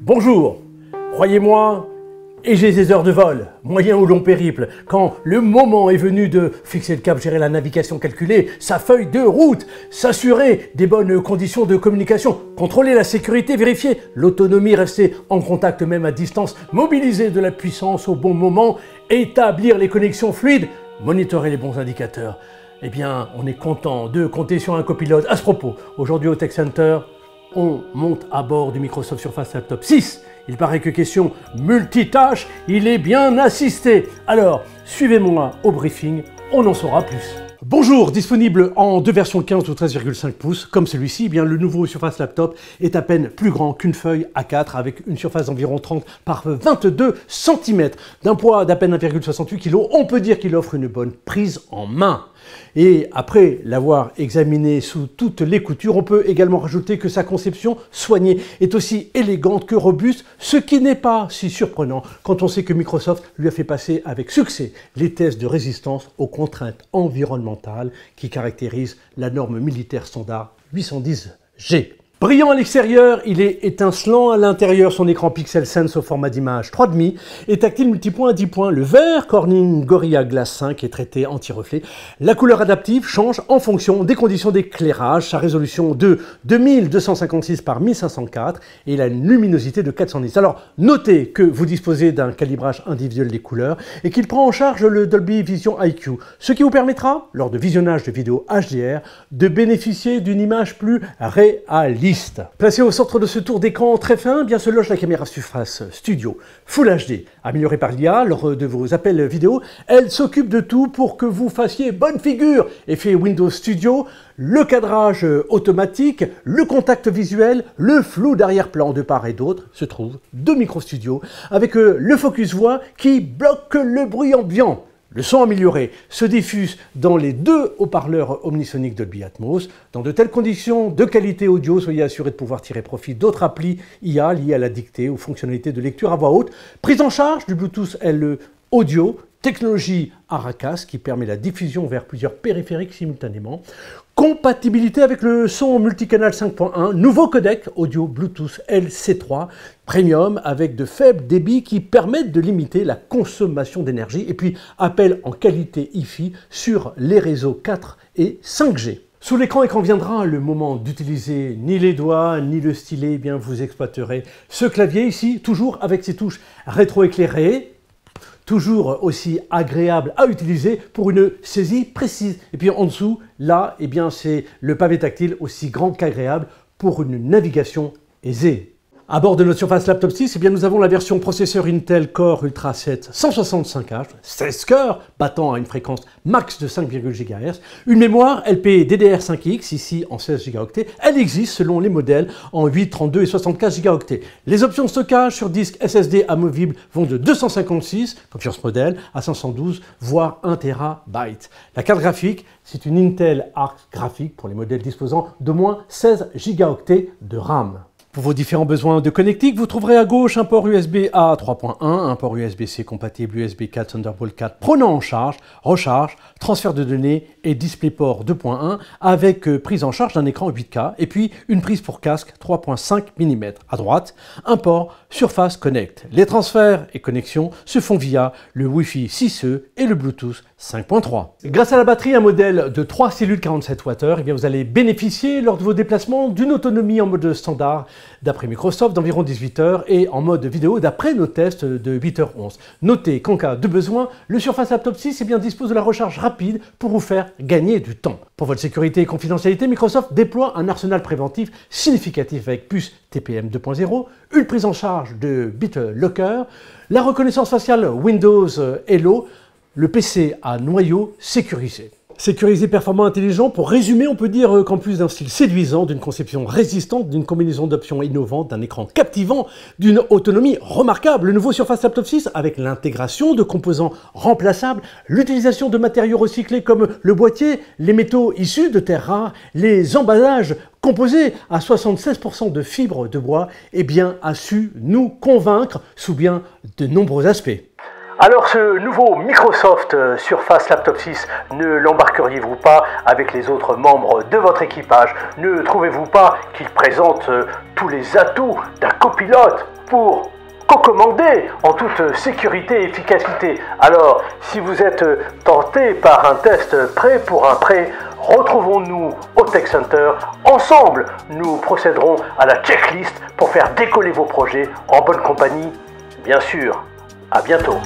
Bonjour, croyez-moi, et j'ai des heures de vol, moyen ou long périple, quand le moment est venu de fixer le cap, gérer la navigation, calculer sa feuille de route, s'assurer des bonnes conditions de communication, contrôler la sécurité, vérifier l'autonomie, rester en contact même à distance, mobiliser de la puissance au bon moment, établir les connexions fluides, monitorer les bons indicateurs. Eh bien, on est content de compter sur un copilote. À ce propos, aujourd'hui au Tech Center, on monte à bord du Microsoft Surface Laptop 6. Il paraît que question multitâche, il est bien assisté. Alors, suivez-moi au briefing, on en saura plus. Bonjour, disponible en deux versions 15 ou 13,5 pouces, comme celui-ci, eh bien le nouveau Surface Laptop est à peine plus grand qu'une feuille A4 avec une surface d'environ 30 par 22 cm. D'un poids d'à peine 1,68 kg, on peut dire qu'il offre une bonne prise en main. Et après l'avoir examiné sous toutes les coutures, on peut également rajouter que sa conception soignée est aussi élégante que robuste, ce qui n'est pas si surprenant quand on sait que Microsoft lui a fait passer avec succès les tests de résistance aux contraintes environnementales qui caractérisent la norme militaire standard 810G. Brillant à l'extérieur, il est étincelant à l'intérieur. Son écran Pixel Sense au format d'image 3,5 est tactile multipoint à 10 points. Le vert Corning Gorilla Glass 5 est traité anti-reflet. La couleur adaptive change en fonction des conditions d'éclairage. Sa résolution de 2256 par 1504 et la luminosité de 410. Alors, notez que vous disposez d'un calibrage individuel des couleurs et qu'il prend en charge le Dolby Vision IQ, ce qui vous permettra, lors de visionnage de vidéos HDR, de bénéficier d'une image plus réaliste. Placée au centre de ce tour d'écran très fin, bien se loge la caméra Surface Studio Full HD. Améliorée par l'IA lors de vos appels vidéo, elle s'occupe de tout pour que vous fassiez bonne figure. Effet Windows Studio, le cadrage automatique, le contact visuel, le flou d'arrière-plan de part et d'autre se trouve de Micro Studio avec le focus voix qui bloque le bruit ambiant. Le son amélioré se diffuse dans les deux haut-parleurs Omnisonic Dolby Atmos. Dans de telles conditions de qualité audio, soyez assuré de pouvoir tirer profit d'autres applis IA liées à la dictée ou fonctionnalités de lecture à voix haute. Prise en charge du Bluetooth LE Audio, technologie Aracas qui permet la diffusion vers plusieurs périphériques simultanément. Compatibilité avec le son multicanal 5.1, nouveau codec audio Bluetooth LC3 Premium avec de faibles débits qui permettent de limiter la consommation d'énergie et puis appel en qualité Hi-Fi sur les réseaux 4 et 5G. Sous l'écran viendra le moment d'utiliser ni les doigts ni le stylet, eh bien vous exploiterez ce clavier ici, toujours avec ses touches rétroéclairées, toujours aussi agréable à utiliser pour une saisie précise. Et puis en dessous, là, eh bien c'est le pavé tactile aussi grand qu'agréable pour une navigation aisée. À bord de notre Surface Laptop 6, eh bien, nous avons la version processeur Intel Core Ultra 7 165H, 16 cœurs, battant à une fréquence max de 5 GHz, une mémoire LPDDR5X, ici en 16 Go. Elle existe selon les modèles en 8, 32 et 64 Go. Les options de stockage sur disque SSD amovible vont de 256, confiance modèle, à 512, voire 1 TB. La carte graphique, c'est une Intel Arc graphique pour les modèles disposant d'au moins 16 Go de RAM. Pour vos différents besoins de connectique, vous trouverez à gauche un port USB-A 3.1, un port USB-C compatible USB 4 Thunderbolt 4 prenant en charge, recharge, transfert de données et DisplayPort 2.1 avec prise en charge d'un écran 8K et puis une prise pour casque 3.5 mm. À droite, un port Surface Connect. Les transferts et connexions se font via le Wi-Fi 6E et le Bluetooth 5.3. Grâce à la batterie, un modèle de 3 cellules 47 Wh, eh bien vous allez bénéficier lors de vos déplacements d'une autonomie en mode standard d'après Microsoft d'environ 18 heures et en mode vidéo d'après nos tests de 8h11. Notez qu'en cas de besoin, le Surface Laptop 6 dispose de la recharge rapide pour vous faire gagner du temps. Pour votre sécurité et confidentialité, Microsoft déploie un arsenal préventif significatif avec puce TPM 2.0, une prise en charge de BitLocker, la reconnaissance faciale Windows Hello, le PC à noyau sécurisé. Sécurisé, performant, intelligent, pour résumer, on peut dire qu'en plus d'un style séduisant, d'une conception résistante, d'une combinaison d'options innovantes, d'un écran captivant, d'une autonomie remarquable, le nouveau Surface Laptop 6 avec l'intégration de composants remplaçables, l'utilisation de matériaux recyclés comme le boîtier, les métaux issus de terres rares, les emballages composés à 76% de fibres de bois, eh bien, a su nous convaincre sous bien de nombreux aspects. Alors ce nouveau Microsoft Surface Laptop 6, ne l'embarqueriez-vous pas avec les autres membres de votre équipage? Ne trouvez-vous pas qu'il présente tous les atouts d'un copilote? pour co-commander en toute sécurité et efficacité. Alors, si vous êtes tenté par un test prêt pour un prêt, retrouvons-nous au Tech Center. Ensemble, nous procéderons à la checklist pour faire décoller vos projets en bonne compagnie. Bien sûr, à bientôt.